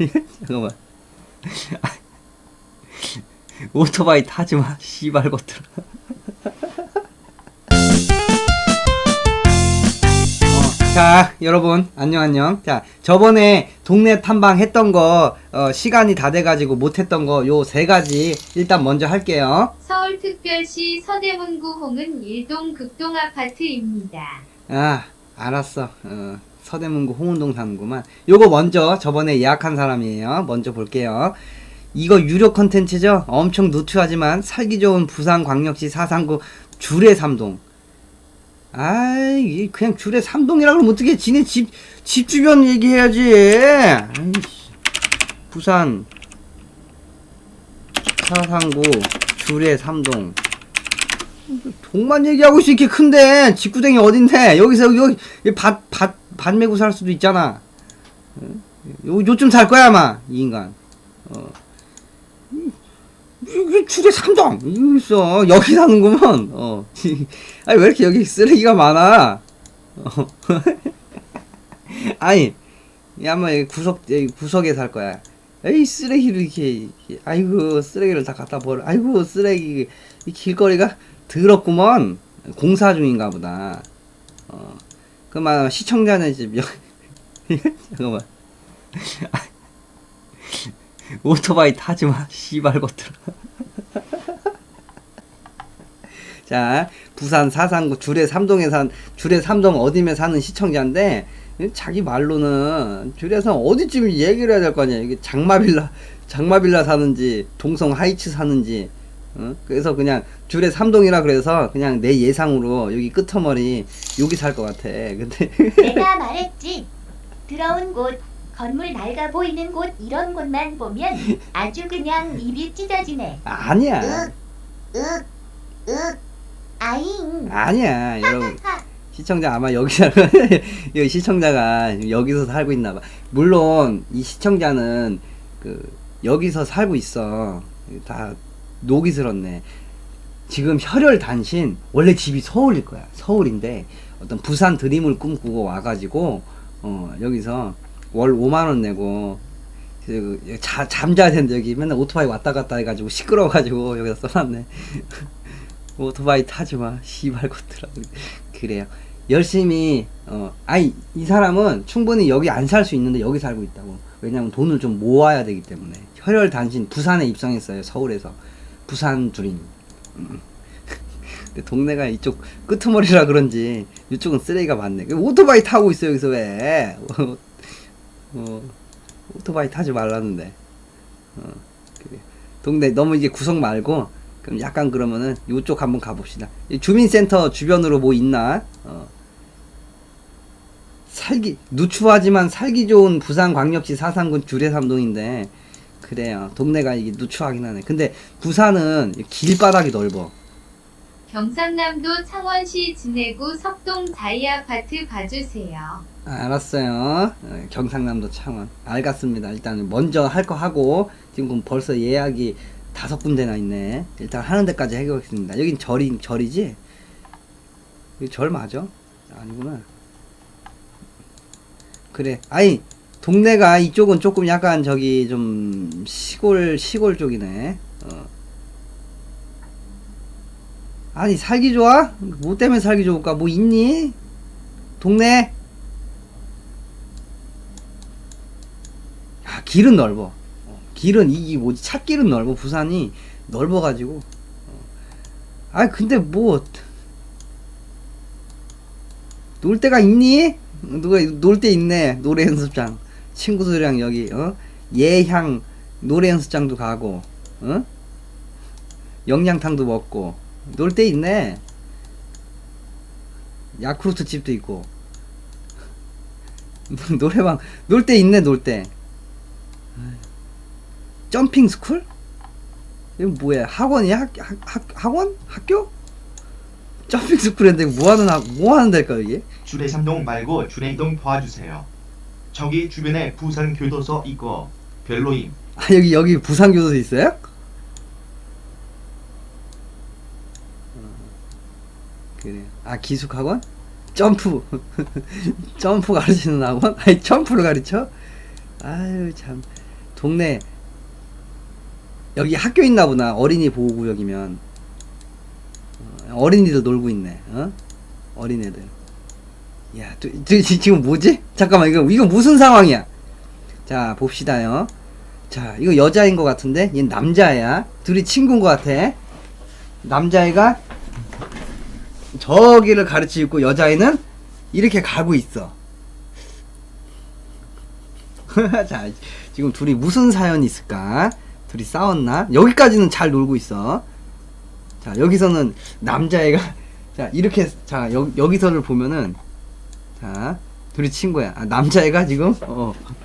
잠깐만. 오토바이 타지마 씨발 것들. 자 여러분 안녕. 자 저번에 동네 탐방 했던 거 시간이 다 돼가지고 못했던 거 요 세 가지 일단 먼저 할게요. 서울특별시 서대문구 홍은 1동 극동 아파트입니다. 아 알았어. 서대문구 홍은동 사는구만. 요거 먼저 저번에 예약한 사람이에요. 먼저 볼게요. 이거 유료 컨텐츠죠. 엄청 누추하지만 살기 좋은 부산광역시 사상구 주례 3동. 아이 그냥 주례 3동이라 그러면 어떻게 지네 집 주변 얘기해야지. 아이씨. 부산 사상구 주례 3동. 동만 얘기하고 있어. 이렇게 큰데 집구댕이 어딘데. 여기서 여기 밭 메고 살 수도 있잖아. 요쯤 살 거야 아마 이 인간. 이게 주례 3동 이거 있어. 여기 사는구먼. 아니 왜 이렇게 여기 쓰레기가 많아. 아니 아마 구석에 살 거야. 에이 쓰레기를 이렇게 아이고 쓰레기를 다 갖다 버려. 아이고 쓰레기 이 길거리가 더럽구먼. 공사 중인가 보다. 그만 시청자네 집 잠깐만. 오토바이 타지마 씨발 것들. 자 부산 사상구 주례 3동에 산 주례 3동 어디에 사는 시청자인데 자기 말로는 주례에서 어디쯤 얘기를 해야 될 거 아니야. 이게 장마빌라 사는지 동성 하이츠 사는지. 그래서 그냥 주례 3동이라 그래서 그냥 내 예상으로 여기 끄트머리 여기 살 것 같아. 근데 내가 말했지. 들어온 곳, 건물 낡아 보이는 곳 이런 곳만 보면 아주 그냥 입이 찢어지네. 아니야. 아잉. 아니야 여러분. 시청자 아마 여기 여기 시청자가 여기서 살고 있나봐. 물론 이 시청자는 여기서 살고 있어. 다 녹이 슬었네. 지금 혈혈단신 원래 집이 서울일 거야. 서울인데 어떤 부산 드림을 꿈꾸고 와가지고 여기서 월 5만원 내고 잠자야 되는데 여기 맨날 오토바이 왔다 갔다 해가지고 시끄러워가지고 여기다 써놨네. 오토바이 타지마 씨발 것들아. 그래요. 열심히 아니 이 사람은 충분히 여기 안 살 수 있는데 여기 살고 있다고. 왜냐면 돈을 좀 모아야 되기 때문에. 혈혈단신 부산에 입성했어요. 서울에서 부산 주림. 근데 동네가 이쪽 끄트머리라 그런지 이쪽은 쓰레기가 많네. 오토바이 타고 있어 여기서 왜. 오토바이 타지 말라는데. 그래. 동네 너무 이게 구석 말고 그럼 약간 그러면은 요쪽 한번 가봅시다. 주민센터 주변으로 뭐 있나. 누추하지만 살기 좋은 부산광역시 사상군 주례 3동인데 그래요. 동네가 이게 누추하긴 하네. 근데 부산은 길바닥이 넓어. 경상남도 창원시 진해구 석동 자이아파트 봐주세요. 알았어요. 경상남도 창원. 알겠습니다. 일단 먼저 할 거 하고 지금 벌써 예약이 5군데나 있네. 일단 하는 데까지 해보겠습니다. 여긴 절이지? 여기 절 맞아? 아니구나. 그래. 아니 동네가 이쪽은 조금 약간 저기 좀 시골 쪽이네. 아니 살기 좋아? 뭐 때문에 살기 좋을까? 뭐 있니? 동네? 아 길은 넓어. 길은 이게 뭐지? 찻길은 넓어. 부산이 넓어가지고. 아 근데 뭐 놀 데가 있니? 누가 놀 데 있네. 노래 연습장. 친구들이랑 여기 예향 노래 연습장도 가고 영양탕도 먹고 놀 데 있네. 야쿠르트 집도 있고 노래방 놀 데 있네. 놀 데. 점핑 스쿨? 이건 뭐야? 학원이야? 학원? 학교? 점핑 스쿨인데 뭐 하는 데일까 이게? 주례 3동 말고 주례 2동 도와주세요. 저기 주변에 부산 교도소 있고 별로임. 아 여기 부산 교도소 있어요? 그래. 아 기숙 학원? 점프 점프 가르치는 학원? 아니 점프를 가르쳐? 아유 참 동네 여기 학교 있나 보나. 어린이 보호구역이면 어린이들 놀고 있네. 어? 어린애들. 야, 지금 뭐지? 잠깐만, 이거 무슨 상황이야? 자, 봅시다요. 자, 이거 여자인 것 같은데? 얘는 남자야. 둘이 친구인 것 같아. 남자애가 저기를 가르치고 여자애는 이렇게 가고 있어. 자, 지금 둘이 무슨 사연이 있을까? 둘이 싸웠나? 여기까지는 잘 놀고 있어. 자, 여기서는 남자애가 자, 이렇게 자, 여기서를 보면은 자, 둘이 친구야. 아, 남자애가 지금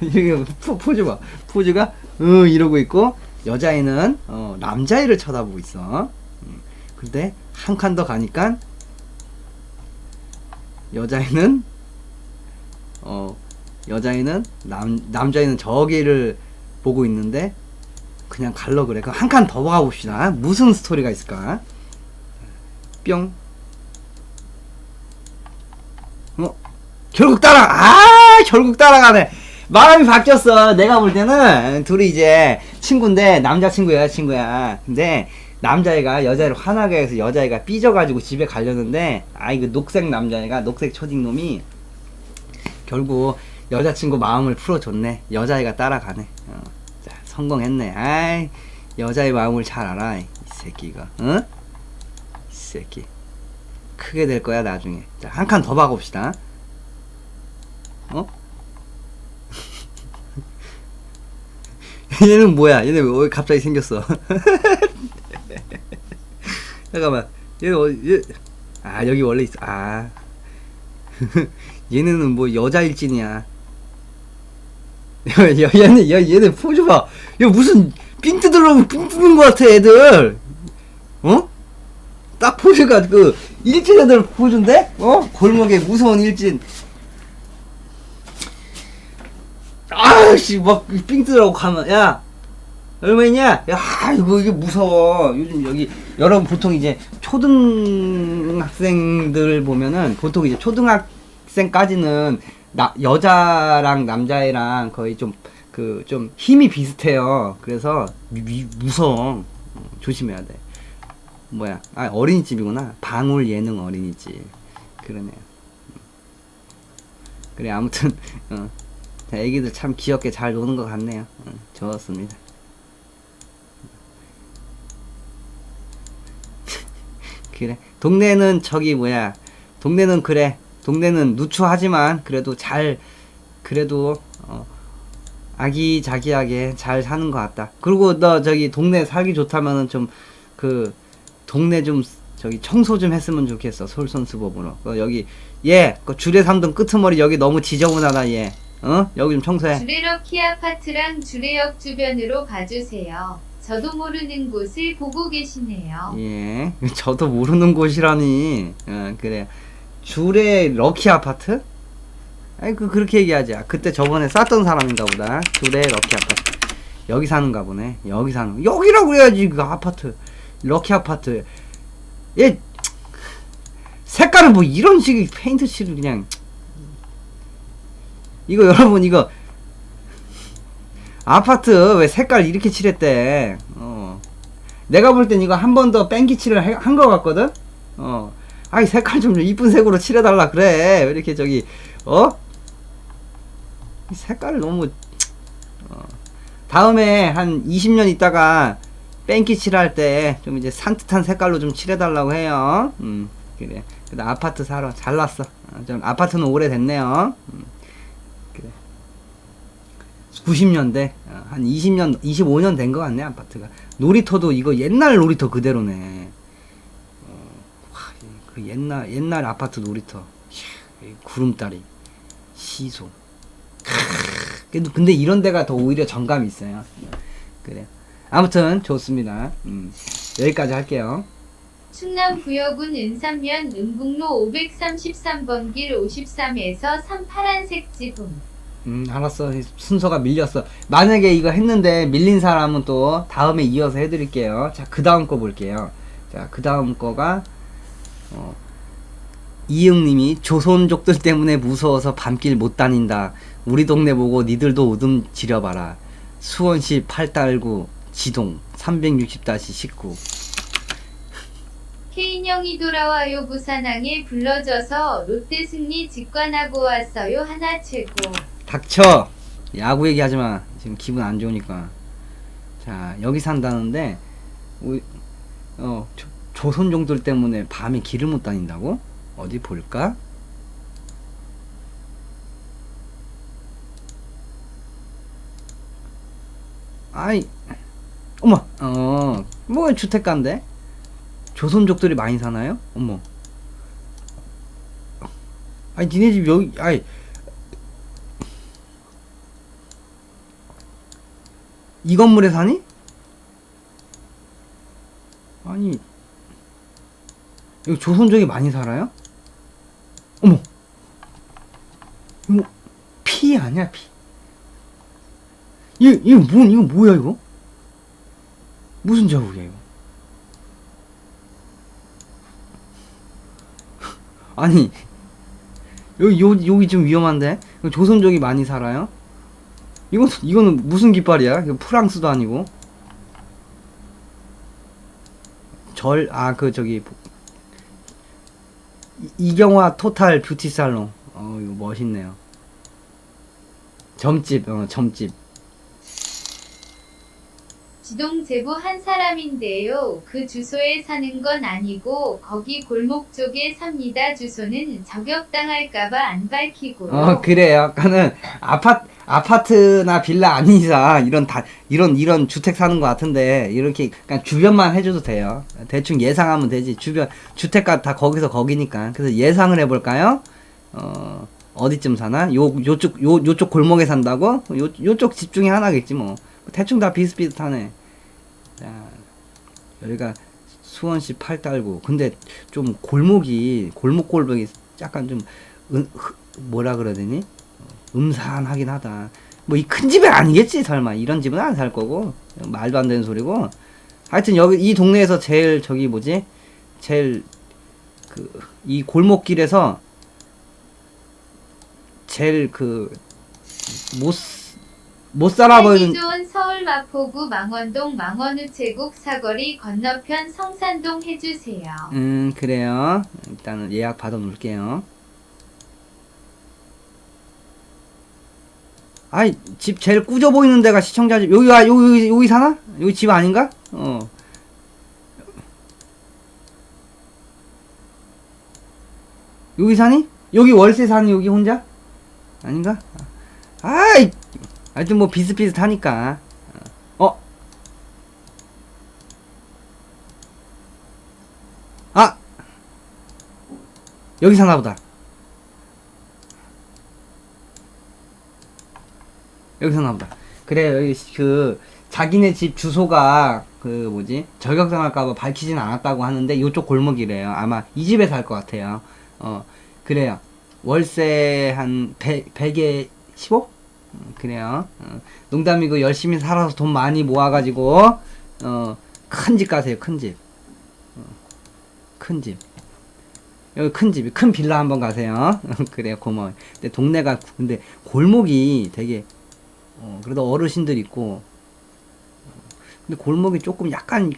이렇게 포즈 봐. 포즈가 이러고 있고 여자애는 남자애를 쳐다보고 있어. 근데 한 칸 더 가니까 여자애는 남자애는 저기를 보고 있는데 그냥 갈러 그래. 그럼 한 칸 더 가봅시다. 무슨 스토리가 있을까? 뿅. 결국 결국 따라가네. 마음이 바뀌었어. 내가 볼 때는 둘이 이제 친구인데 남자친구 여자친구야. 근데 남자애가 여자애를 화나게 해서 여자애가 삐져가지고 집에 가려는데 이거 녹색 남자애가 녹색 초딩놈이 결국 여자친구 마음을 풀어줬네. 여자애가 따라가네. 자, 성공했네. 여자의 마음을 잘 알아. 이 새끼가. 응? 이 새끼. 크게 될 거야 나중에. 자, 한 칸 더 봐봅시다. 얘는 뭐야? 얘는 왜 갑자기 생겼어? 잠깐만. 얘는 여기 원래 있어. 얘네는 뭐 여자 일진이야. 얘네 포즈 봐. 야, 무슨 삥 뜯으려고 삥 뜯는 것 같아, 애들. 딱 포즈가 일진 애들 포즈인데? 골목에 무서운 일진. 막 삥 뜯으라고 가면, 야, 얼마있냐? 야, 이게 무서워. 요즘 여기, 여러분 보통 이제 초등학생들 보면은, 보통 이제 초등학생까지는 여자랑 남자애랑 거의 좀 힘이 비슷해요. 그래서 무서워. 조심해야 돼. 뭐야? 어린이집이구나. 방울 예능 어린이집. 그러네요. 그래, 아무튼 자, 애기들 참 귀엽게 잘 노는 것 같네요. 좋았습니다. 그래. 동네는 동네는 그래. 동네는 누추하지만 그래도 아기자기하게 잘 사는 것 같다. 그리고 너 동네 살기 좋다면은 좀 동네 좀 청소 좀 했으면 좋겠어. 솔선수범으로. 여기 주례 3동 끄트머리 여기 너무 지저분하다 얘. 여기 좀 청소해. 주례럭키 아파트랑 주례역 주변으로 가주세요. 저도 모르는 곳을 보고 계시네요. 예, 저도 모르는 곳이라니. 그래. 주례 럭키 아파트? 그렇게 얘기하지. 그때 저번에 쌌던 사람인가 보다. 주례 럭키 아파트. 여기 사는가 보네. 여기라고 해야지. 그 아파트. 럭키 아파트. 얘, 색깔은 뭐 이런 식의 페인트 칠을 그냥. 이거 여러분, 아파트 왜 색깔 이렇게 칠했대. 내가 볼 땐 이거 한 번 더 뺑기 칠을 한 것 같거든? 색깔 좀 이쁜 색으로 칠해달라 그래. 왜 이렇게 색깔을 너무 다음에 한 20년 있다가 뺑기 칠할 때 좀 이제 산뜻한 색깔로 좀 칠해달라고 해요. 그래. 근데 아파트 사러 잘났어. 좀 아파트는 오래됐네요. 그래. 90년대 한 20년 25년 된 것 같네. 아파트가. 놀이터도 이거 옛날 놀이터 그대로네. 그 옛날 아파트 놀이터. 구름다리 시소. 근데 이런 데가 더 오히려 정감이 있어요. 그래. 아무튼 좋습니다. 여기까지 할게요. 충남 부여군 은삼면 은북로 533번 길 53에서 3 파란색 지붕. 알았어. 순서가 밀렸어. 만약에 이거 했는데 밀린 사람은 또 다음에 이어서 해드릴게요. 자, 그 다음 거 볼게요. 자, 그 다음 거가 이응님이 조선족들 때문에 무서워서 밤길 못 다닌다. 우리 동네 보고 니들도 우듬 지려봐라. 수원시 8달구 지동 360-19. K인형이 돌아와요. 부산항에 불러져서 롯데 승리 직관하고 왔어요. 하나 최고. 닥쳐! 야구 얘기하지마. 지금 기분 안 좋으니까. 자, 여기 산다는데 조선종들 때문에 밤에 길을 못 다닌다고? 어디 볼까? 아이, 어머, 뭐 주택가인데? 조선족들이 많이 사나요? 어머. 아니, 니네 집 여기, 아이. 이 건물에 사니? 아니, 여기 조선족이 많이 살아요? 어머. 이거, 피 아니야, 피. 이거 뭐야, 이거? 무슨 자국이야, 이거? 아니, 여기 좀 위험한데? 이거 조선족이 많이 살아요? 이거는 무슨 깃발이야? 이거 프랑스도 아니고. 이경화 토탈 뷰티 살롱. 이거 멋있네요. 점집. 지동 제부 한 사람인데요. 그 주소에 사는 건 아니고 거기 골목 쪽에 삽니다. 주소는 저격당할까봐 안 밝히고요. 그래요. 아까는 아파트나 빌라 아닌 이상 이런 주택 사는 것 같은데 이렇게 그냥 주변만 해줘도 돼요. 대충 예상하면 되지. 주변 주택가 다 거기니까. 그래서 예상을 해볼까요? 어디쯤 사나? 요쪽 골목에 산다고? 요쪽 집 중에 하나겠지 뭐. 대충 다 비슷비슷하네. 자, 여기가 수원시 8달구. 근데 좀 골목이 약간 좀 뭐라 그래야 되니? 음산하긴 하다. 뭐 이 큰 집은 아니겠지 설마. 이런 집은 안 살 거고. 말도 안 되는 소리고. 하여튼 여기 이 동네에서 제일 이 골목길에서 제일 못 살아 보이는. 살기 좋은 서울 마포구 망원동 망원우체국 사거리 건너편 성산동 해주세요. 그래요. 일단은 예약 받아 놓을게요. 아이, 집 제일 꾸져 보이는 데가 시청자 집. 여기 사나? 여기 집 아닌가? 여기 사니? 여기 월세 사니? 여기 혼자? 아닌가? 아이, 하여튼 뭐 비슷비슷하니까. 여기 사나보다. 여기 사나보다. 그래, 여기 자기네 집 주소가 저격당할까봐 밝히진 않았다고 하는데 요쪽 골목이래요. 아마 이 집에 살 것 같아요. 그래요. 월세 한 100에 15? 그래요. 농담이고 열심히 살아서 돈 많이 모아가지고 큰 집 가세요. 큰 집. 큰 집. 여기 큰 집, 큰 빌라 한번 가세요. 그래요. 고마워요. 근데 동네가 근데 골목이 되게 그래도 어르신들 있고. 근데 골목이 조금 약간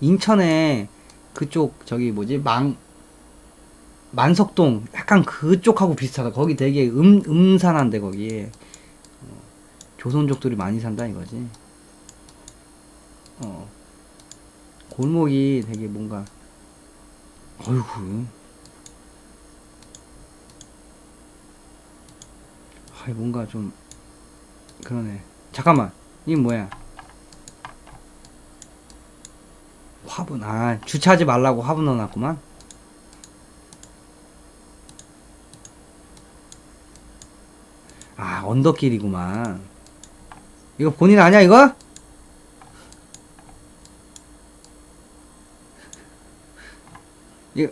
인천에 그쪽 만석동 약간 그쪽하고 비슷하다. 거기 되게 음산한데 거기 조선족들이 많이 산다 이거지. 골목이 되게 뭔가 어이구. 뭔가 좀 그러네. 잠깐만. 이게 뭐야? 화분. 주차하지 말라고 화분 넣어놨구만. 언덕길이구만. 이거 본인 아냐 이거? 이거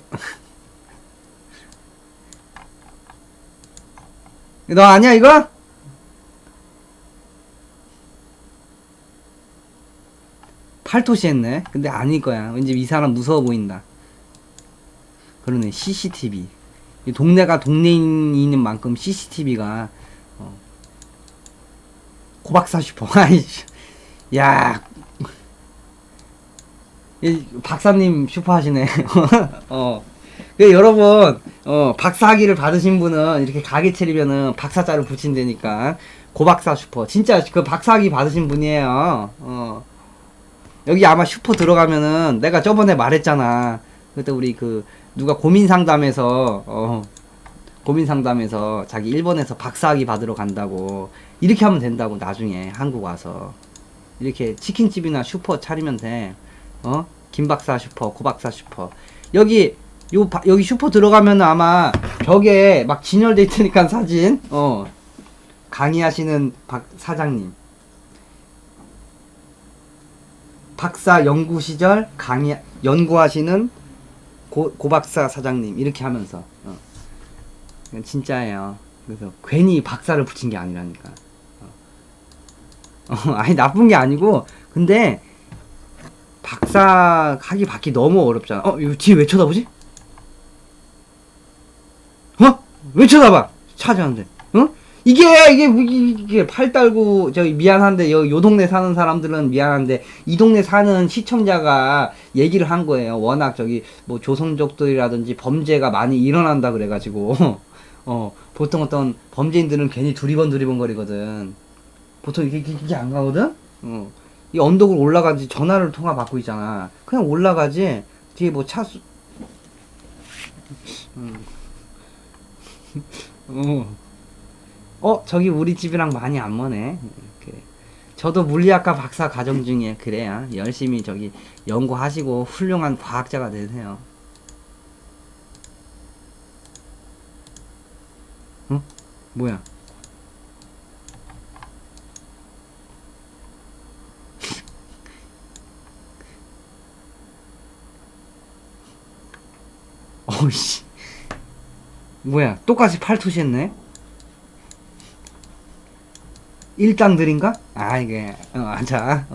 너 아냐 이거? 팔토시 했네. 근데 아닐 거야. 왠지 이 사람 무서워 보인다. 그러네. CCTV. 이 동네가 동네인인 만큼 CCTV가 고박사 슈퍼. 아이씨. 야. 이 박사님 슈퍼 하시네. 그 여러분, 박사 학위를 받으신 분은 이렇게 가게 차리면은 박사자를 붙인다니까. 고박사 슈퍼. 진짜 그 박사 학위 받으신 분이에요. 여기 아마 슈퍼 들어가면은 내가 저번에 말했잖아. 그때 우리 그 누가 고민 상담에서 자기 일본에서 박사학위 받으러 간다고. 이렇게 하면 된다고. 나중에 한국 와서 이렇게 치킨집이나 슈퍼 차리면 돼. 김박사 슈퍼, 고박사 슈퍼. 여기 슈퍼 들어가면 아마 벽에 막 진열돼 있으니까 사진. 강의하시는 박 사장님. 박사 연구 시절 연구하시는 고박사 사장님. 이렇게 하면서. 이건 진짜예요. 그래서 괜히 박사를 붙인 게 아니라니까. 아니, 나쁜 게 아니고, 근데, 박사 학위 받기 너무 어렵잖아. 이거 뒤에 왜 쳐다보지? 왜 쳐다봐? 찾아는데. 이게 팔 달고, 저기, 미안한데, 요 동네 사는 사람들은 미안한데, 이 동네 사는 시청자가 얘기를 한 거예요. 워낙 뭐, 조선족들이라든지 범죄가 많이 일어난다 그래가지고, 보통 어떤 범죄인들은 괜히 두리번 거리거든. 보통 이게 안 가거든? 이 언덕을 올라가지, 전화를 통화 받고 있잖아. 그냥 올라가지, 뒤에 뭐 차수, 저기 우리 집이랑 많이 안 머네. 그래. 저도 물리학과 박사 과정 중에 그래야 열심히 연구하시고 훌륭한 과학자가 되세요. 뭐야? 어이씨. 뭐야? 똑같이 팔토시했네? 일당들인가? 이게, 자,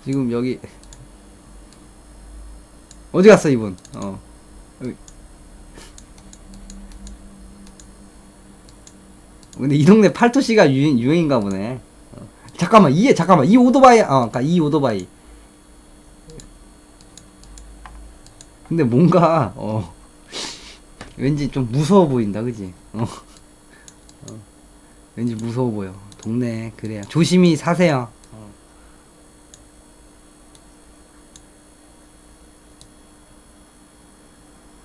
지금 여기, 어디 갔어, 이분? 여기. 근데 이 동네 팔토시가 유행인가 보네. 잠깐만, 이 오토바이, 그니까 이 오토바이. 근데 뭔가, 왠지 좀 무서워 보인다, 그지? 왠지 무서워 보여. 동네, 그래요. 조심히 사세요.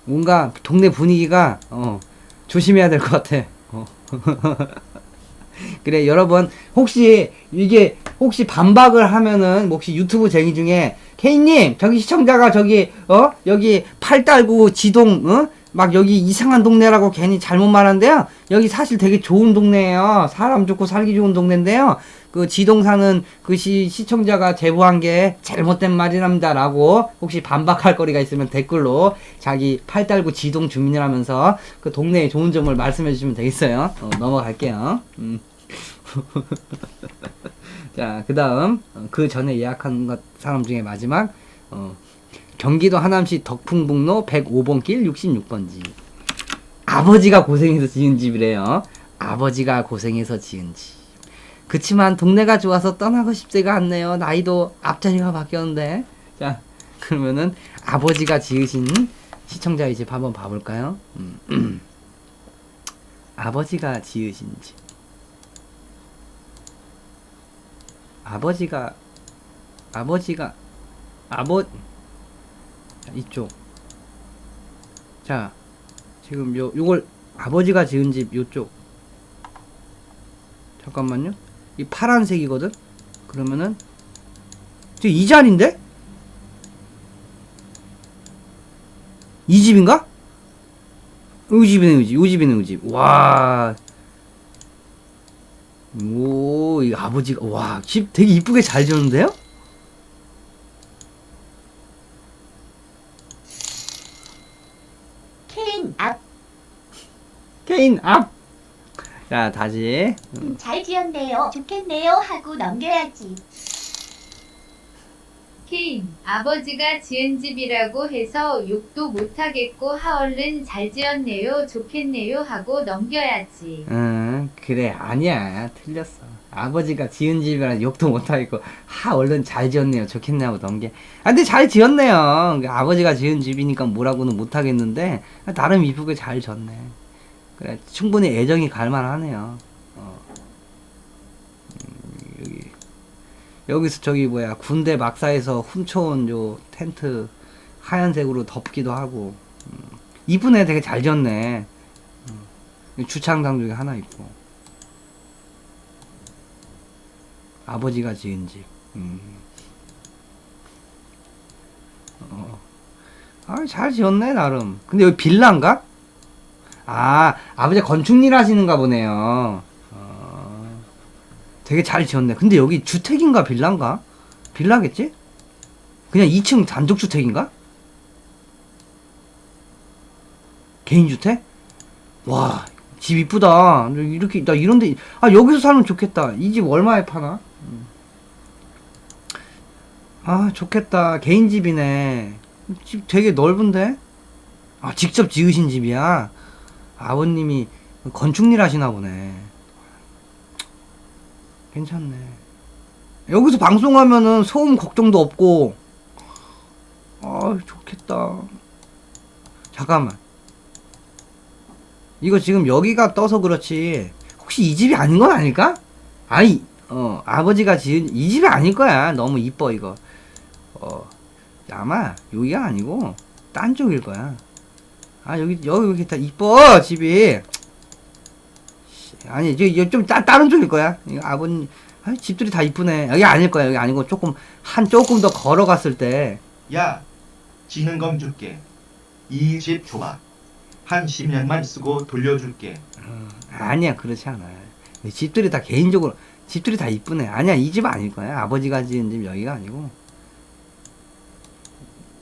뭔가, 동네 분위기가, 조심해야 될 것 같아. 그래, 여러분, 혹시 반박을 하면은, 혹시 유튜브 쟁이 중에, 케이님, 저기 시청자가 여기 팔 달고 지동, 막 여기 이상한 동네라고 괜히 잘못 말한대요. 여기 사실 되게 좋은 동네예요. 사람 좋고 살기 좋은 동네인데요. 그 지동 사는 그 시청자가 제보한 게 잘못된 말이랍니다라고 혹시 반박할 거리가 있으면 댓글로 자기 팔 달고 지동 주민이라면서 그 동네의 좋은 점을 말씀해 주시면 되겠어요. 넘어갈게요. 자, 그 다음, 그 전에 예약한 사람 중에 마지막, 경기도 하남시 덕풍북로 105번 길 66번지. 아버지가 고생해서 지은 집이래요. 아버지가 고생해서 지은 집. 그치만 동네가 좋아서 떠나고 싶지가 않네요. 나이도 앞자리가 바뀌었는데. 자, 그러면은 아버지가 지으신 시청자의 집 한번 봐볼까요? 아버지가 지으신 집. 이쪽. 자, 지금 요걸 아버지가 지은 집 요쪽. 잠깐만요. 이 파란색이거든? 그러면은 지금 이 자리인데? 이 집인가? 이 집이네, 이 집. 와. 오, 이 아버지가, 와, 집 되게 이쁘게 잘 지었는데요? 케인 앞! 자, 다시. 잘 지었네요. 좋겠네요 하고 넘겨야지. 케인, 아버지가 지은 집이라고 해서 욕도 못하겠고 하얼른 잘 지었네요, 좋겠네요 하고 넘겨야지. 그래 아니야 틀렸어. 아버지가 지은 집이라 욕도 못하겠고 얼른 잘 지었네요 좋겠냐고 넘게. 근데 잘 지었네요. 아버지가 지은 집이니까 뭐라고는 못하겠는데 나름 이쁘게 잘 지었네. 그래 충분히 애정이 갈만하네요. 여기서 저기 뭐야 군대 막사에서 훔쳐온 요 텐트 하얀색으로 덮기도 하고 이쁘네. 되게 잘 지었네. 주차장 중에 하나 있고 아버지가 지은 집. 잘 지었네 나름. 근데 여기 빌라인가? 아버지 건축일 하시는가 보네요. 되게 잘 지었네. 근데 여기 주택인가 빌라인가? 빌라겠지? 그냥 2층 단독주택인가? 개인주택? 와, 집 이쁘다. 이렇게, 나 이런데, 여기서 살면 좋겠다. 이 집 얼마에 파나? 좋겠다. 개인집이네. 집 되게 넓은데? 직접 지으신 집이야? 아버님이 건축일 하시나 보네. 괜찮네. 여기서 방송하면은 소음 걱정도 없고, 좋겠다. 잠깐만. 이거 지금 여기가 떠서 그렇지. 혹시 이 집이 아닌 건 아닐까? 아버지가 지은 이 집이 아닐 거야. 너무 이뻐, 이거. 아마 여기가 아니고, 딴 쪽일 거야. 여기 이렇게 다 이뻐, 집이. 아니, 좀 다른 쪽일 거야. 이거 아버님, 집들이 다 이쁘네. 여기 아닐 거야. 여기 아니고 조금 더 걸어갔을 때. 야, 지능검 줄게. 이 집 줘봐. 한 10년만 쓰고 돌려줄게. 아니야, 그렇지 않아. 집들이 다 개인적으로 집들이 다 이쁘네. 아니야, 이 집 아닐 거야. 아버지가 지은 집 여기가 아니고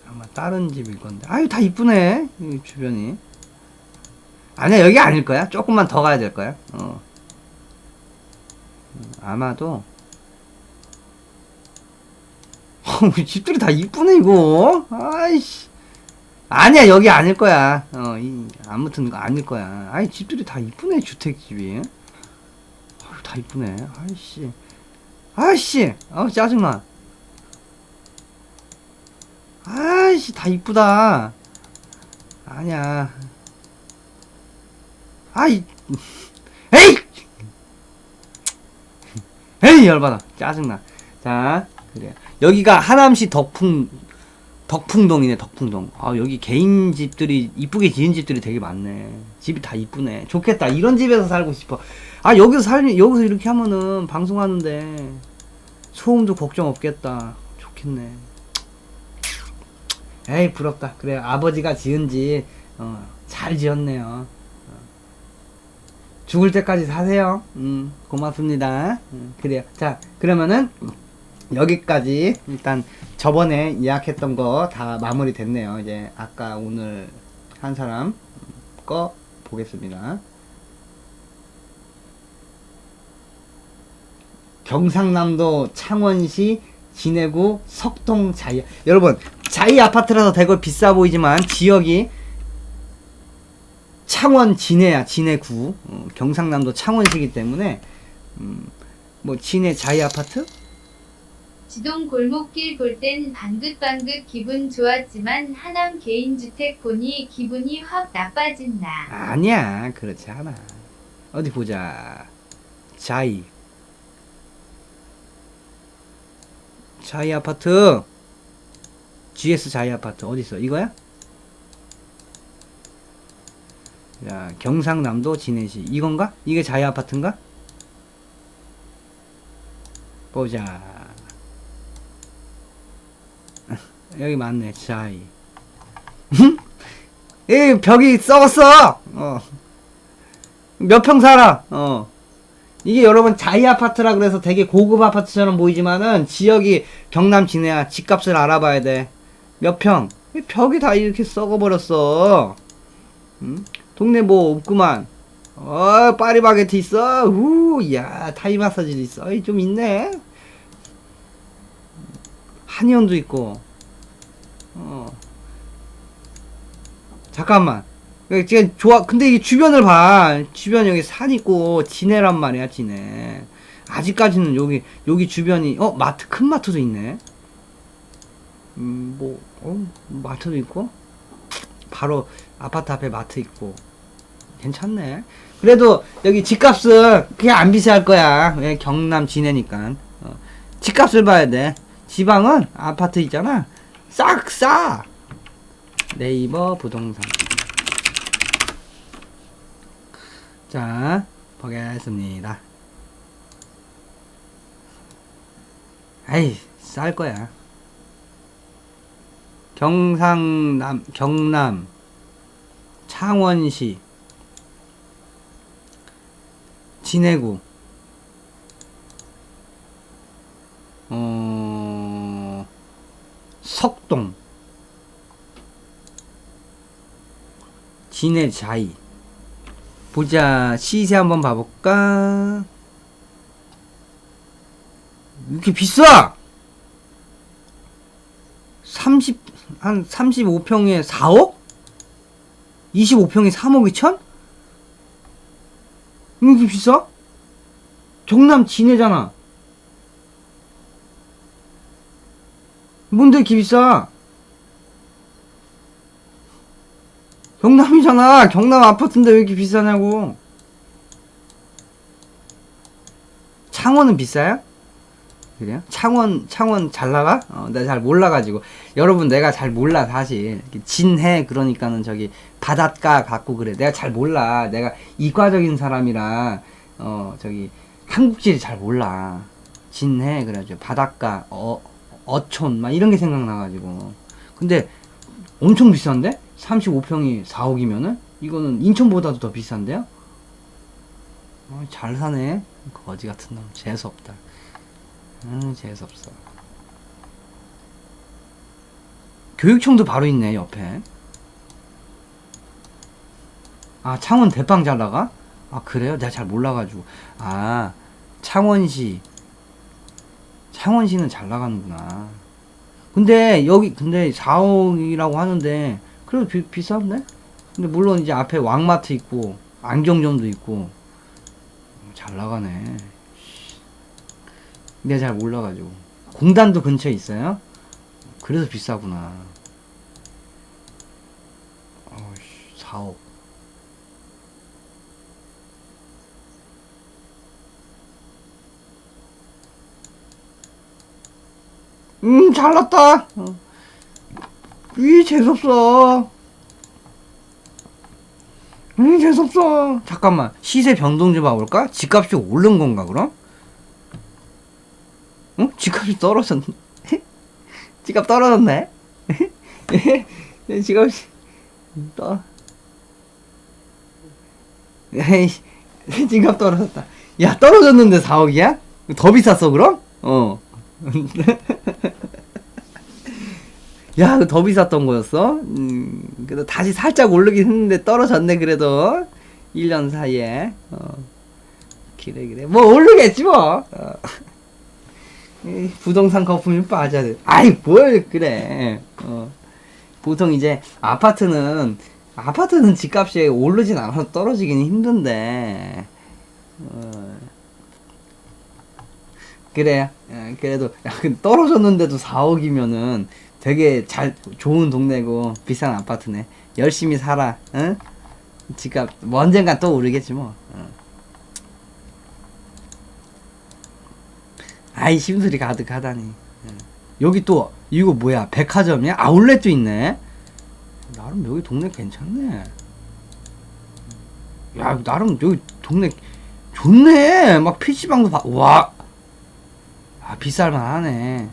아마 다른 집일 건데. 다 이쁘네. 이 주변이. 아니야, 여기 아닐 거야. 조금만 더 가야 될 거야. 아마도. 집들이 다 이쁘네, 이거. 아이씨. 아니야, 여기 아닐 거야. 아무튼 아닐 거야. 집들이 다 이쁘네, 주택집이. 다 이쁘네. 아이씨. 짜증나. 다 이쁘다. 아니야. 에이, 열받아. 짜증나. 자, 그래. 여기가 하남시 덕풍동이네, 덕풍동. 여기 개인 집들이, 이쁘게 지은 집들이 되게 많네. 집이 다 이쁘네. 좋겠다. 이런 집에서 살고 싶어. 여기서 이렇게 하면은, 방송하는데, 소음도 걱정 없겠다. 좋겠네. 에이, 부럽다. 그래, 아버지가 지은 집, 잘 지었네요. 죽을 때까지 사세요. 고맙습니다. 그래요. 자, 그러면은, 여기까지 일단 저번에 예약했던 거 다 마무리 됐네요. 이제 아까 오늘 한 사람 거 보겠습니다. 경상남도 창원시 진해구 석동 자이. 여러분, 자이 아파트라서 되게 비싸 보이지만 지역이 창원 진해야. 진해구. 경상남도 창원시기 때문에 뭐 진해 자이 아파트? 지동 골목길 볼 땐 방긋방긋 기분 좋았지만 하남 개인주택 보니 기분이 확 나빠진다. 아니야, 그렇지 않아. 어디 보자. 자이 아파트. GS 자이 아파트 어딨어? 이거야? 야, 경상남도 진해시. 이건가? 이게 자이 아파트인가? 보자. 여기 맞네, 자이. 이 벽이 썩었어. 몇 평 살아. 이게 여러분 자이 아파트라 그래서 되게 고급 아파트처럼 보이지만은 지역이 경남 진해야. 집값을 알아봐야 돼. 몇 평? 벽이 다 이렇게 썩어버렸어. 동네 뭐 없구만. 파리바게트 있어. 야, 타이 마사지도 있어. 좀 있네. 한의원도 있고. 잠깐만. 지금 좋아. 근데 이 주변을 봐. 주변 여기 산 있고 진해란 말이야, 진해. 아직까지는 여기 주변이 마트, 큰 마트도 있네. 마트도 있고 바로 아파트 앞에 마트 있고 괜찮네. 그래도 여기 집값은 그냥 안 비쌀 거야. 왜? 경남 진해니까. 집값을 봐야 돼. 지방은 아파트 있잖아. 싹 싸. 네이버 부동산. 자, 보겠습니다. 아이, 쌀 거야. 경남, 창원시, 진해구, 석동, 진해자이. 보자, 시세 한번 봐볼까? 이렇게 비싸! 한 35평에 4억? 25평에 3억 2천? 이렇게 비싸? 경남 진해잖아. 뭔데 이렇게 비싸? 경남이잖아. 경남 아파트인데 왜 이렇게 비싸냐고. 창원은 비싸요? 그래요? 창원 잘 나가? 내가 잘 몰라가지고. 여러분, 내가 잘 몰라, 사실. 진해, 그러니까는 저기, 바닷가 갖고 그래. 내가 잘 몰라. 내가 이과적인 사람이라, 저기, 한국지를 잘 몰라. 진해, 그래가지고, 바닷가, 어촌, 막 이런 게 생각나가지고. 근데, 엄청 비싼데? 35평이 4억이면은? 이거는 인천보다도 더 비싼데요? 잘 사네. 거지 같은 놈. 재수없다. 재수없어. 교육청도 바로 있네, 옆에. 아, 창원 대빵 잘 나가? 아, 그래요? 내가 잘 몰라가지고. 아, 창원시는 잘 나가는구나. 근데 4억이라고 하는데, 그래도 비싼데? 근데 물론 이제 앞에 왕마트 있고, 안경점도 있고, 잘 나가네. 내가 잘 몰라가지고. 공단도 근처에 있어요? 그래서 비싸구나. 4억. 잘났다. 재수없어. 재수없어. 잠깐만. 시세 변동 좀 봐볼까? 집값이 오른 건가, 그럼? 집값이 떨어졌네. 집값 떨어졌네. 집값이 집값 떨어졌다. 야, 떨어졌는데 4억이야? 더 비쌌어, 그럼? 야, 더 비쌌던 거였어? 그래도 다시 살짝 오르긴 했는데 떨어졌네, 그래도. 1년 사이에. 그래. 뭐, 오르겠지, 뭐. 부동산 거품이 빠져야 돼. 아이, 뭘, 그래. 보통 이제, 아파트는 집값이 오르진 않아서 떨어지기는 힘든데, 그래. 그래도, 떨어졌는데도 4억이면은 되게 좋은 동네고, 비싼 아파트네. 열심히 살아, 응? 집값, 뭐 언젠간 또 오르겠지, 뭐. 아이, 심술이 가득하다니. 여기 또 이거 뭐야, 백화점이야? 아울렛도 있네. 나름 여기 동네 괜찮네. 야, 나름 여기 동네 좋네. 막 PC방도 와. 아, 비쌀만 하네.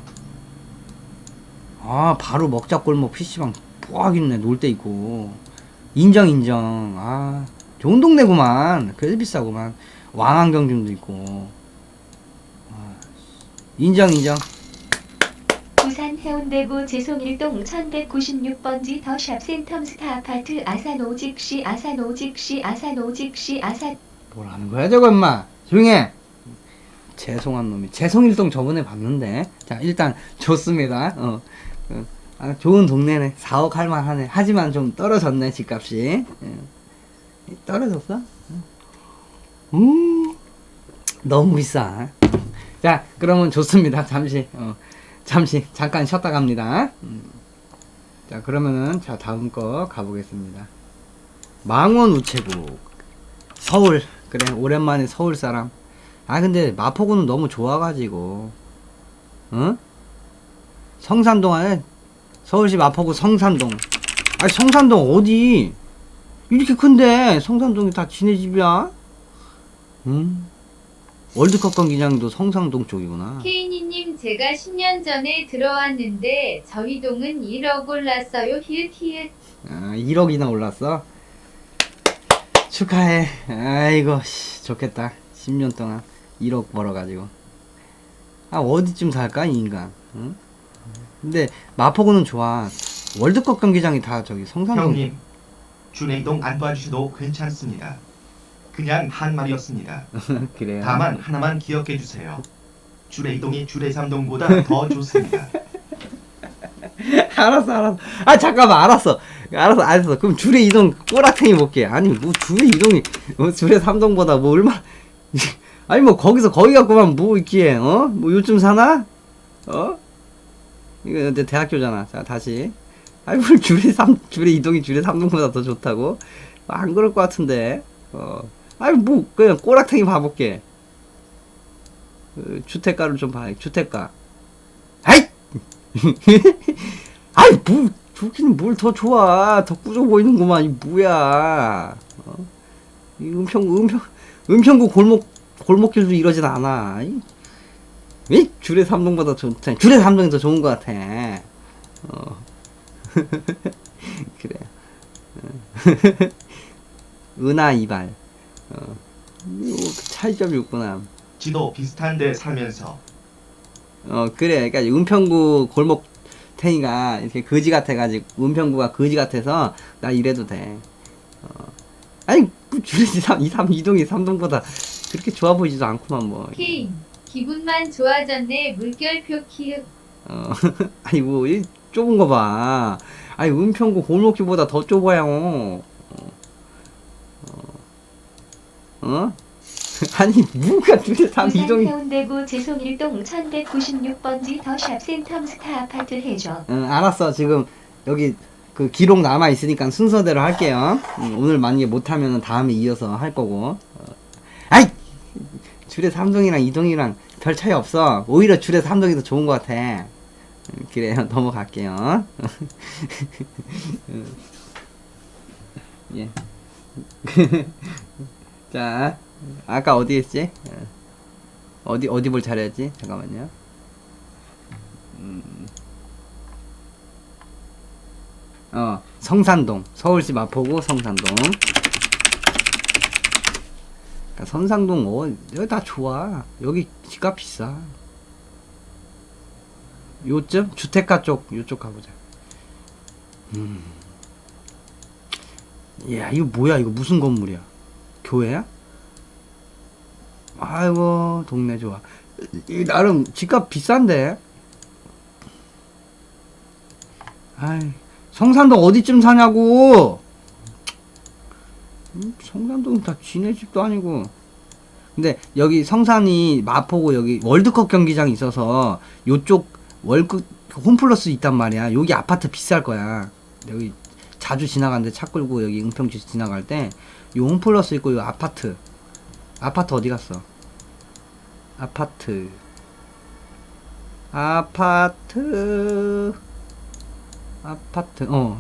아, 바로 먹자골목 PC방 뽀악 있네. 놀 때 있고. 인정. 아, 좋은 동네구만. 그래도 비싸구만. 왕안경점도 있고. 인정. 부산 해운대구 제송일동 1196번지 더샵 센텀스타 아파트 아산오직시 뭐라는 거야, 저거, 엄마? 조용해! 죄송한 놈이. 제송일동 저번에 봤는데. 자, 일단, 좋습니다. 아, 좋은 동네네. 4억 할만하네. 하지만 좀 떨어졌네, 집값이. 예. 떨어졌어? 너무 비싸. 자, 그러면 좋습니다. 잠시, 잠깐 쉬었다 갑니다. 자, 그러면은, 자, 다음 거 가보겠습니다. 망원 우체국. 서울. 그래, 오랜만에 서울 사람. 아, 근데 마포구는 너무 좋아가지고. 응? 성산동 안에 서울시 마포구 성산동. 아, 성산동 어디? 이렇게 큰데 성산동이 다 지네 집이야? 응? 월드컵 경기장도 성산동 쪽이구나. 케이니님 제가 10년 전에 들어왔는데 저희 동은 1억 올랐어요. 히읗히읗. 아, 1억이나 올랐어? 축하해. 아이고, 좋겠다. 10년 동안 1억 벌어가지고. 아, 어디쯤 살까, 이 인간? 응? 근데 마포구는 좋아. 월드컵 경기장이 다 저기 성산동. 형님, 준행동 안 봐주셔도 괜찮습니다. 그냥 한 말이었습니다. 그래요. 다만 하나만 기억해 주세요. 주레이동이 주레삼동보다 더 좋습니다. 알았어. 아, 잠깐만, 알았어. 그럼 줄의 이동 꼬라탱이 볼게. 아니, 뭐, 줄의 이동이, 줄의 삼동보다 뭐, 얼마, 아니, 뭐, 거기서 거기 갖고만 뭐, 있기에, 뭐, 요즘 사나? 이거, 이제 대학교잖아. 자, 다시. 아니, 뭘 줄의 이동이 줄의 삼동보다 더 좋다고? 안 그럴 것 같은데. 아니, 뭐, 그냥 꼬라탱이 봐볼게. 주택가를 좀 봐, 주택가. 아이! 아이, 뭐, 좋기는 뭘 더 좋아. 더 꾸져 보이는구만. 이 뭐야. 이 은평구 골목길도 이러진 않아. 이 줄의 삼동보다 좋다. 줄의 삼동이 더 좋은 것 같아. 그래. 은하 이발. 차이점이 있구나. 지도 비슷한데 살면서 그래. 그러니까 은평구 골목탱이가 이렇게 거지 같아가지고, 은평구가 거지 같아서 나 이래도 돼. 아니, 이동이 삼동보다 그렇게 좋아 보이지도 않구만, 뭐. 케인 기분만 좋아졌네. 물결표 키읔. 아니, 뭐, 이 좁은 거 봐. 아니, 은평구 골목길보다 더 좁아요. 아니, 뭐가 부산 이동이. 해운대구 제송일동 1196번지 더샵 센텀스타 아파트 해줘. 알았어. 지금 여기 그 기록 남아 있으니까 순서대로 할게요. 오늘 만약에 못하면 다음에 이어서 할 거고. 아이, 줄의 삼동이랑 이동이랑 별 차이 없어. 오히려 줄의 삼동이 더 좋은 것 같아. 그래요. 넘어갈게요. 예. 자, 아까 어디 했지? 어디 볼 차례였지? 잠깐만요. 성산동. 서울시 마포구 성산동. 그러니까 성산동, 여기 다 좋아. 여기 집값 비싸. 요쯤? 주택가 쪽, 요쪽 가보자. 이야, 이거 뭐야? 이거 무슨 건물이야? 교회야? 아이고, 동네 좋아. 이 나름 집값 비싼데? 아이, 성산동 어디쯤 사냐고! 성산동 다 지네 집도 아니고. 근데 여기 성산이 마포구 여기 월드컵 경기장이 있어서 요쪽 홈플러스 있단 말이야. 여기 아파트 비쌀 거야. 여기 자주 지나가는데 차 끌고 여기 은평지 지나갈 때 요 홈플러스 있고 요 아파트 어디 갔어? 아파트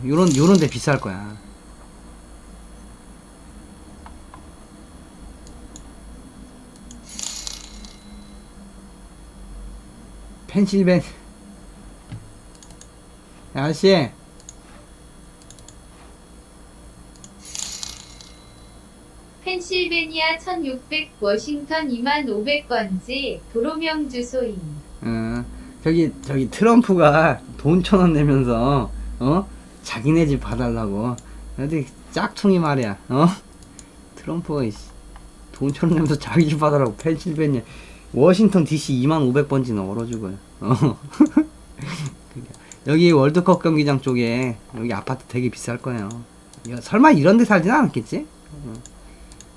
요런 데 비쌀 거야. 펜실베 아저씨, 펜실베니아 1600 워싱턴 2500번지 도로명 주소인. 저기 트럼프가 돈 1,000원 내면서 자기네 집 봐달라고 어디 짝퉁이 말이야. 트럼프가 돈 1,000원 내면서 자기 집 봐달라고. 펜실베니아 워싱턴 DC 2500번지는 얼어죽어요. 여기 월드컵 경기장 쪽에 여기 아파트 되게 비쌀 거예요. 설마 이런 데 살지는 않았겠지?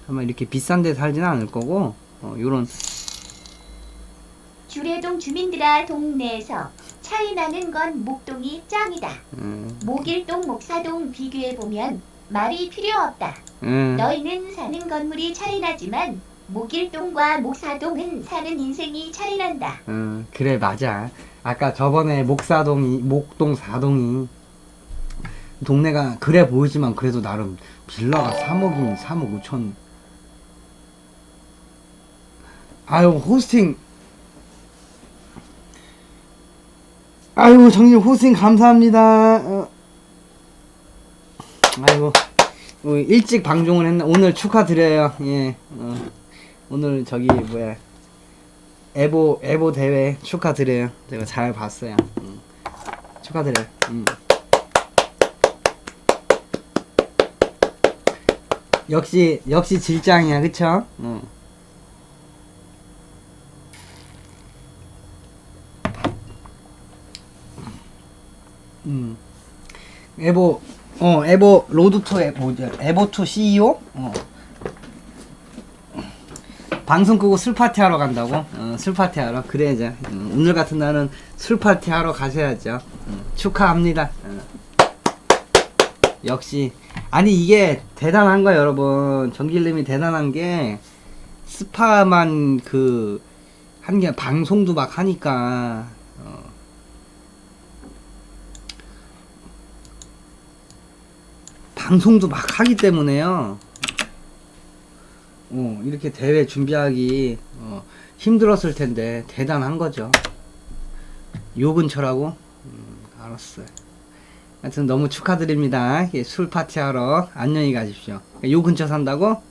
설마 이렇게 비싼 데 살지는 않을 거고, 요런, 주례동 주민들아 동네에서 차이 나는 건 목동이 짱이다. 목일동 목사동 비교해보면 말이 필요 없다. 너희는 사는 건물이 차이 나지만 목일동과 목사동은 사는 인생이 차이 난다. 그래, 맞아. 아까 저번에 목동 4동이, 동네가 그래 보이지만 그래도 나름 빌라가 3억이 3억 5천. 아유, 호스팅. 아이고, 정님 호스팅 감사합니다. 아이고, 일찍 방송을 했나? 오늘 축하드려요. 예, 오늘 저기 뭐야, 에보 대회 축하드려요. 제가 잘 봤어요. 축하드려요. 역시 질장이야, 그쵸? 에보 로드2 에보2 CEO? 방송 끄고 술 파티 하러 간다고? 술 파티 하러? 그래, 이제. 오늘 같은 날은 술 파티 하러 가셔야죠. 축하합니다. 역시. 아니, 이게 대단한 거야, 여러분. 정길님이 대단한 게, 스파만 한 게 방송도 막 하니까, 방송도 막 하기 때문에요. 이렇게 대회 준비하기 힘들었을 텐데 대단한 거죠. 요 근처라고? 알았어요. 하여튼 너무 축하드립니다. 술 파티하러 안녕히 가십시오. 요 근처 산다고?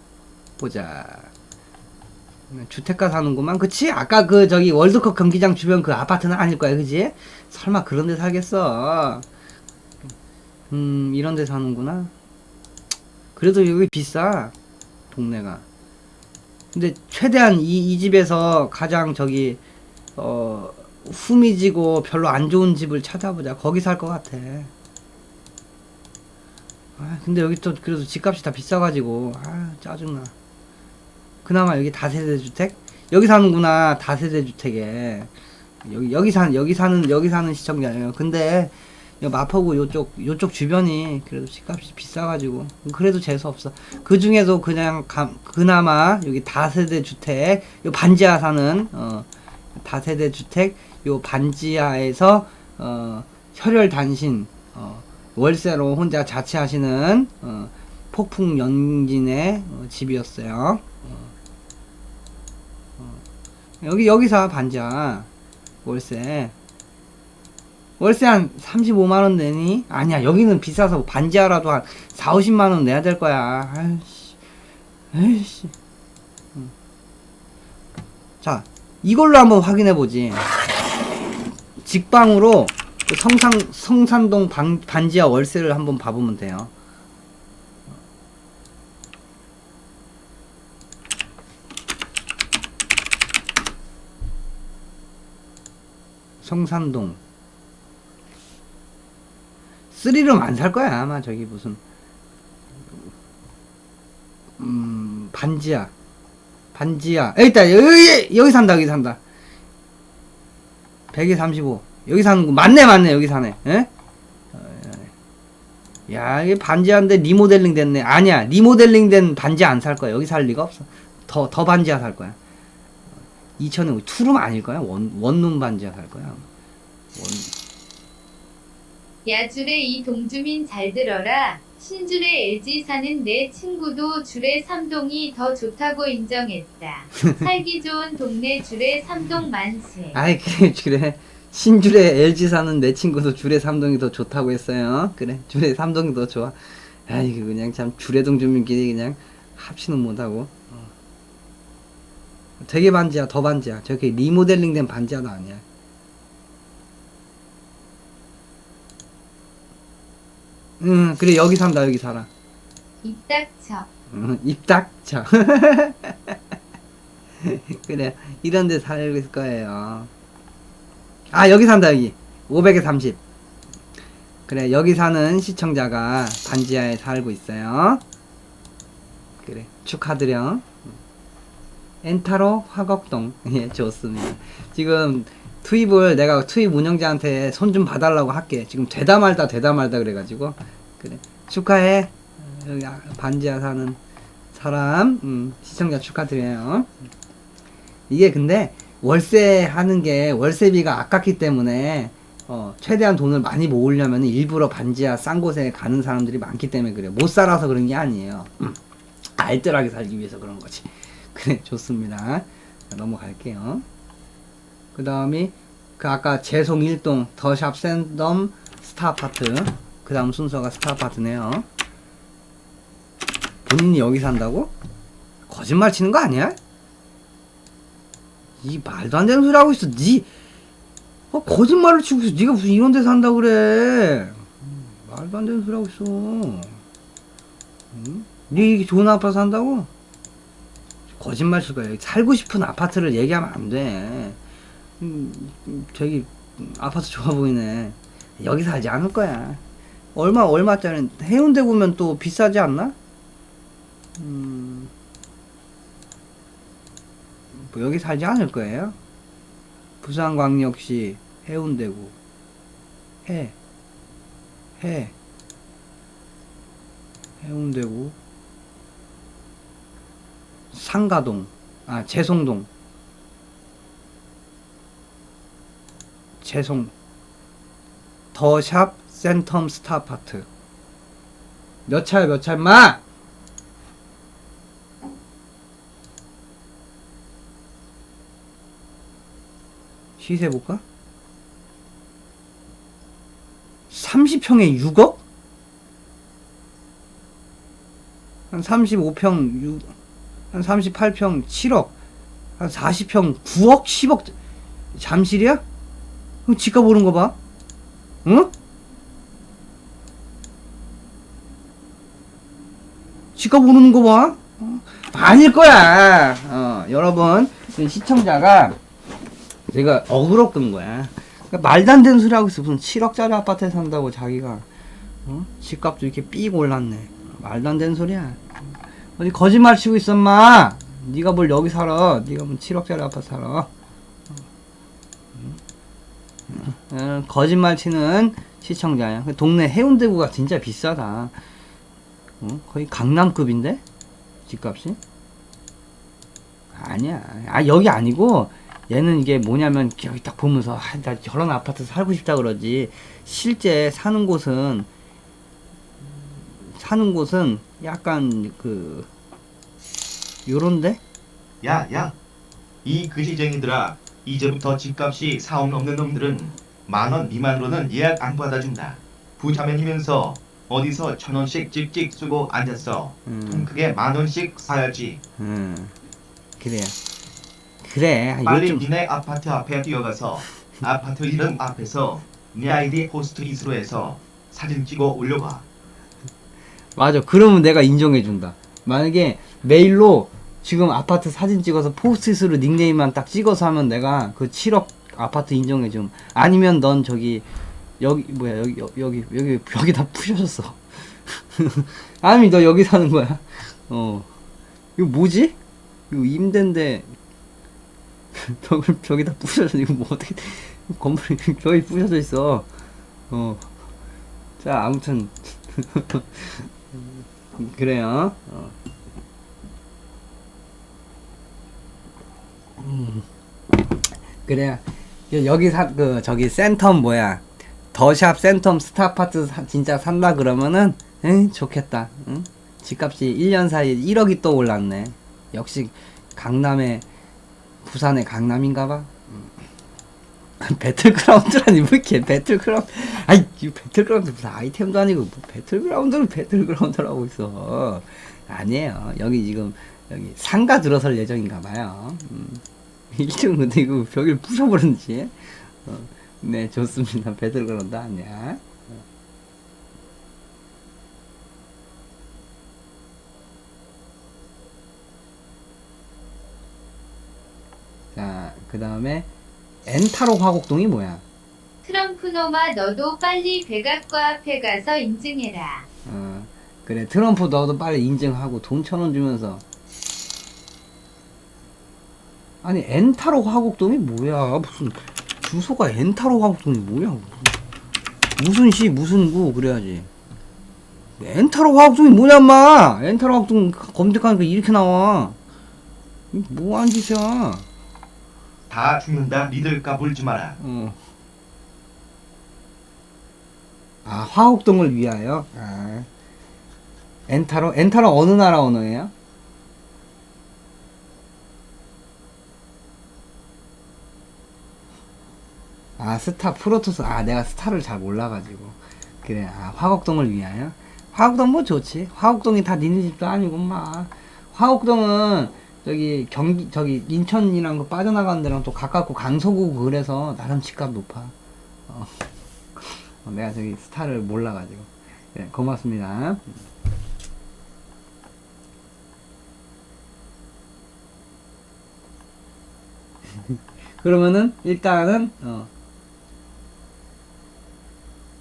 보자. 주택가 사는구만. 그치? 아까 저기 월드컵 경기장 주변 그 아파트는 아닐 거야, 그치? 설마 그런 데 살겠어. 이런 데 사는구나. 그래도 여기 비싸, 동네가. 근데 최대한 이 집에서 가장 저기 후미지고 별로 안 좋은 집을 찾아보자. 거기 살 것 같아. 근데 여기 또 그래도 집값이 다 비싸가지고 짜증나. 그나마 여기 다세대 주택? 여기 사는구나, 다세대 주택에. 여기 사는 시청자예요. 근데 마포구 요쪽 주변이 그래도 집값이 비싸가지고 그래도 재수없어. 그 중에도 그나마 여기 다세대 주택, 요 반지하 사는 다세대 주택, 요 반지하에서 혈혈 단신 월세로 혼자 자취하시는 폭풍 연진의 집이었어요. 여기서 반지하 월세 한 35만원 내니? 아니야, 여기는 비싸서 반지하라도 한 4, 50만원 내야 될 거야. 아이씨. 자, 이걸로 한번 확인해보지. 직방으로 성산동 반지하 월세를 한번 봐보면 돼요. 성산동 3룸 안 살 거야, 아마. 저기 무슨 반지하 일단 여기 산다. 100에 35 여기 사는 거 맞네. 여기 사네. 에? 야, 이게 반지하인데 리모델링 됐네. 아니야, 리모델링 된 반지하 안 살 거야. 여기 살 리가 없어. 더 반지하 살 거야. 2000에 투룸 아닐 거야. 원룸 반지하 살 거야. 야줄에 이 동주민 잘 들어라. 신줄에 LG 사는 내 친구도 줄에 3동이 더 좋다고 인정했다. 살기 좋은 동네 줄에 3동 만세. 아이, 그래. 신줄에 LG 사는 내 친구도 줄에 3동이 더 좋다고 했어요. 그래, 줄에 3동이 더 좋아. 아이고, 그냥 참 주례동 주민끼리 그냥 합치는 못하고. 되게 반지하, 더 반지하. 저게 리모델링 된 반지하도 아니야. 그래, 여기 산다. 여기 살아. 입 닥쳐. 입 닥쳐. 그래, 이런 데 살 거예요. 아, 여기 산다. 여기 500에 30. 그래, 여기 사는 시청자가 반지하에 살고 있어요. 그래, 축하드려. 엔타로 화곡동. 예, 좋습니다. 지금 내가 투입 운영자한테 손 좀 봐달라고 할게. 지금 되다 말다 그래가지고. 그래, 축하해. 여기 반지하 사는 사람, 시청자 축하드려요. 이게 근데 월세 하는 게 월세비가 아깝기 때문에 최대한 돈을 많이 모으려면 일부러 반지하 싼 곳에 가는 사람들이 많기 때문에 그래요. 못 살아서 그런 게 아니에요. 알뜰하게 살기 위해서 그런 거지. 그래, 좋습니다. 자, 넘어갈게요. 그 다음이 아까 재송 1동 더샵 샌덤 스타아파트. 그 다음 순서가 스타아파트네요. 본인이 여기 산다고? 거짓말 치는 거 아니야? 이 말도 안 되는 소리 하고 있어. 거짓말을 치고 있어. 니가 무슨 이런 데 산다 그래. 말도 안 되는 소리 하고 있어. 응? 니 이게 좋은 아파트 산다고? 거짓말 칠 거야. 살고 싶은 아파트를 얘기하면 안 돼. 저기 아파트 좋아 보이네. 여기 살지 않을 거야. 얼마짜리 해운대 구면 또 비싸지 않나? 뭐 여기 살지 않을 거예요. 부산광역시 해운대구 해운대구 상가동 재송동 더샵 센텀 스타아파트. 몇 차야 마! 시세 볼까? 30평에 6억? 한 35평 한 38평 7억, 한 40평 9억 10억. 잠실이야? 그럼 집값 오른 거 봐. 응? 집값 오르는 거 봐. 아닐 거야. 여러분, 시청자가 내가 억울로 끈 거야. 그러니까 말도 안 되는 소리 하고 있어. 무슨 7억짜리 아파트에 산다고 자기가. 집값도 이렇게 삐고 올랐네. 말도 안 되는 소리야. 어디 거짓말 치고 있어, 마. 네가 뭘 여기 살아. 네가 뭐 7억짜리 아파트 살아. 거짓말 치는 시청자야. 동네 해운대구가 진짜 비싸다. 거의 강남급인데? 집값이? 아니야. 여기 아니고, 얘는 이게 뭐냐면, 여기 딱 보면서, 나 저런 아파트 살고 싶다 그러지. 실제 사는 곳은 약간, 요런데? 야, 이 그시쟁이들아, 이제부터 집값이 4억 넘는 놈들은 10,000원 미만으로는 예약 안 받아준다. 부자면이면서 어디서 1,000원씩 찍찍 쓰고 앉았어. 통 크게 10,000원씩 사야지. 그래. 빨리 요즘 니네 아파트 앞에 뛰어가서 아파트 이름 앞에서 네 아이디 포스트 잇으로 해서 사진 찍어 올려봐. 맞아. 그러면 내가 인정해준다. 만약에 메일로 지금 아파트 사진 찍어서 포스트잇으로 닉네임만 딱 찍어서 하면 내가 그 7억 아파트 인정해줌. 아니면 넌 여기다 부셔졌어. 아니 너 여기 사는 거야. 이거 뭐지? 이거 임대인데 벽에다 부셔져. 이거 뭐 어떻게 건물이 벽에 부셔져 있어. 자, 아무튼 그래요. 그래요. 여기 저기 센텀 뭐야? 더샵 센텀 스타아파트 진짜 산다 그러면은 좋겠다. 응? 집값이 1년 사이에 1억이 또 올랐네. 역시 부산의 강남인가봐. 배틀그라운드라니 뭐 이렇게 배틀그라운드. 이 배틀그라운드 무슨 아이템도 아니고 뭐 배틀그라운드를 배틀그라운드라고 있어. 아니에요. 여기 상가 들어설 예정인가봐요. 1층 근데 이거 벽을 부숴버렸지. 네, 좋습니다. 배틀그라운드 아니야. 자, 그 다음에 엔타로 화곡동이 뭐야? 트럼프 놈아 너도 빨리 백악과 앞에 가서 인증해라. 그래 트럼프 너도 빨리 인증하고 돈 1,000원 주면서. 아니 엔타로 화곡동이 뭐야? 무슨 주소가 엔타로 화곡동이 뭐야? 무슨 시 무슨 구 그래야지. 엔타로 화곡동이 뭐냐 인마. 엔타로 화곡동 검색하니까 이렇게 나와. 이게 뭐하는 짓이야. 다 죽는다. 니들 까불지 마라. 아 화곡동을 위하여. 엔타로 어느 나라 언어예요? 아 스타 프로토스. 아 내가 스타를 잘 몰라가지고. 그래 화곡동을 위하여. 화곡동 뭐 좋지. 화곡동이 다 니네 집도 아니고 마. 화곡동은 저기 인천이랑 그 빠져나가는 데랑 또 가깝고 강서구고 그래서 나름 집값 높아. 내가 저기 스타를 몰라가지고. 네, 고맙습니다. 그러면은 일단은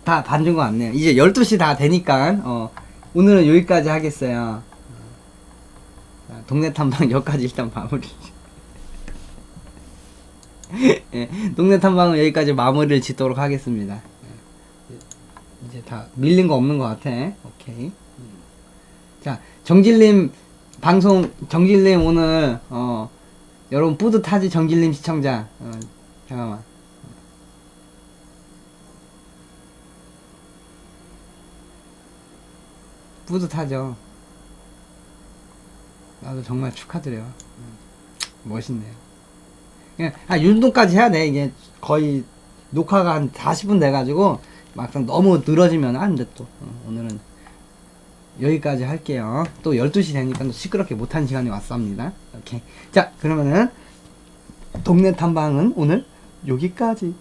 다 봐준 것 같네요. 이제 12시 다 되니까 오늘은 여기까지 하겠어요. 자, 동네 탐방 여기까지 일단 마무리. 예, 동네 탐방은 여기까지 마무리를 짓도록 하겠습니다. 예, 이제 다 밀린 거 없는 것 같아. 오케이. 자, 정질님 방송, 정질님 오늘 여러분 뿌듯하지? 정질님 시청자. 잠깐만. 뿌듯하죠. 나도 정말 축하드려요. 멋있네요. 그냥 이 정도까지 해야 돼. 이게 거의 녹화가 한 40분 돼가지고 막상 너무 늘어지면 안 돼. 또 오늘은 여기까지 할게요. 또 12시 되니까 또 시끄럽게 못한 시간이 왔습니다. 오케이. 자, 그러면은 동네 탐방은 오늘 여기까지.